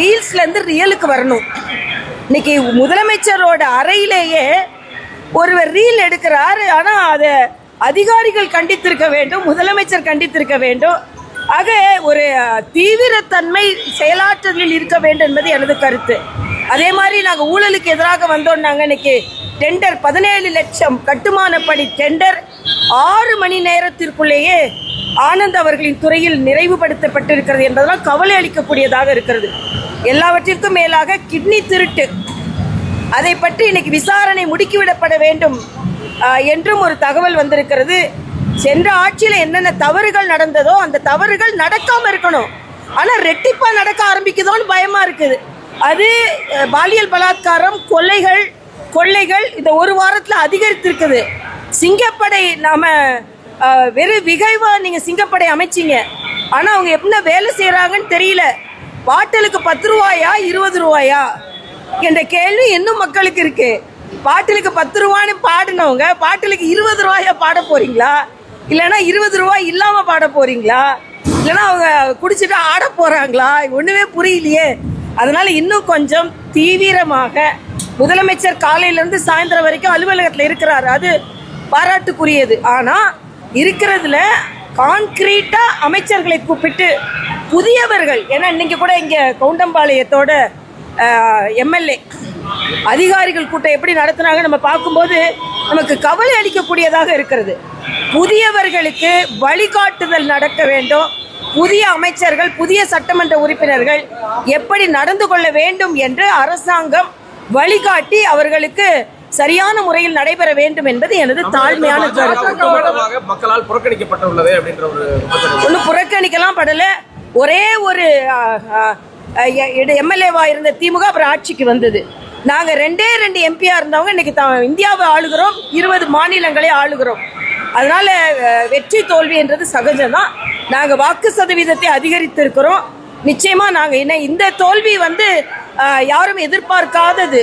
ரீல்ஸ்லேருந்து ரியலுக்கு வரணும். இன்னைக்கு முதலமைச்சரோட அறையிலேயே ஒருவர் ரீல் எடுக்கிறார். ஆனால் அதை அதிகாரிகள் கண்டித்திருக்க வேண்டும், முதலமைச்சர் கண்டித்திருக்க வேண்டும். ஆக ஒரு தீவிரத்தன்மை செயலாற்றலில் இருக்க வேண்டும் என்பது எனது கருத்து. அதே மாதிரி நாங்கள் ஊழலுக்கு எதிராக வந்தோம். நாங்கள் இன்னைக்கு டெண்டர் 17 லட்சம் கட்டுமான பணி டெண்டர் 6 மணி நேரத்திற்குள்ளேயே ஆனந்த் அவர்களின் துறையில் நிறைவுபடுத்தப்பட்டிருக்கிறது என்பதெல்லாம் கவலை அளிக்கக்கூடியதாக இருக்கிறது. எல்லாவற்றிற்கும் மேலாக கிட்னி திருட்டு, அதை பற்றி இன்னைக்கு விசாரணை முடுக்கிவிடப்பட வேண்டும் என்றும் ஒரு தகவல் வந்திருக்கிறது. சென்ற ஆட்சியில் என்னென்ன தவறுகள் நடந்ததோ அந்த தவறுகள் நடக்காம இருக்கணும். ஆனால் ரெட்டிப்பா நடக்க ஆரம்பிக்குதோன்னு பயமா இருக்குது. அது பாலியல் பலாத்காரம், கொள்ளைகள் இந்த ஒரு வாரத்தில் அதிகரித்திருக்குது. சிங்கப்படை நாம வெறும் விகைவா நீங்க சிங்கப்படை அமைச்சிங்க, ஆனா அவங்க எப்படி வேலை செய்யறாங்கன்னு தெரியல. பாட்டிலுக்கு 10 ரூபாயா 20 ரூபாயா என்ற கேள்வி இன்னும் மக்களுக்கு இருக்கு. பாட்டிலுக்கு 10 ரூபான்னு பாடினவங்க பாட்டிலுக்கு 20 ரூபாயா பாட போறீங்களா, இல்லைன்னா 20 ரூபாய் இல்லாம பாட போறீங்களா, இல்லைன்னா அவங்க குடிச்சிட்டு ஆட போறாங்களா? ஒண்ணுமே புரியலையே. அதனால இன்னும் கொஞ்சம் தீவிரமாக முதலமைச்சர் காலையிலிருந்து சாயந்தரம் வரைக்கும் அலுவலகத்தில் இருக்கிறார், அது பாராட்டுக்குரியது. ஆனா இருக்கிறதுல கான்கிரீட்டா அமைச்சர்களை கூப்பிட்டு புதியவர்கள், ஏன்னா இன்னைக்கு கூட இங்க கவுண்டம்பாளையத்தோட எம்எல்ஏ அதிகாரிகள் கூட்டம் எப்படி நடத்துனாங்க நம்ம பார்க்கும்போது நமக்கு கவலை அளிக்கக்கூடியதாக இருக்கிறது. புதியவர்களுக்கு வழிகாட்டுதல் நடக்க வேண்டும். புதிய அமைச்சர்கள், புதிய சட்டமன்ற உறுப்பினர்கள் எப்படி நடந்து கொள்ள வேண்டும் என்று அரசாங்கம் வழிகாட்டி அவர்களுக்கு சரியான முறையில் நடைபெற வேண்டும் என்பது எனது தாழ்மையான கருத்து. மக்களால் புறக்கணிக்கப்பட்டுள்ளது அப்படின்ற ஒரு ஒன்றும் புறக்கணிக்கலாம் படல. ஒரே ஒரு எம்எல்ஏவா இருந்த திமுக அப்புறம் ஆட்சிக்கு வந்தது. நாங்கள் 2 எம்பியா இருந்தவங்க இன்னைக்கு இந்தியாவை ஆளுகிறோம், 20 மாநிலங்களை ஆளுகிறோம். அதனால வெற்றி தோல்வி என்றது சகஜம்தான். நாங்கள் வாக்கு சதவீதத்தை அதிகரித்திருக்கிறோம். நிச்சயமா நாங்கள் இந்த தோல்வி யாரும் எதிர்பார்க்காதது.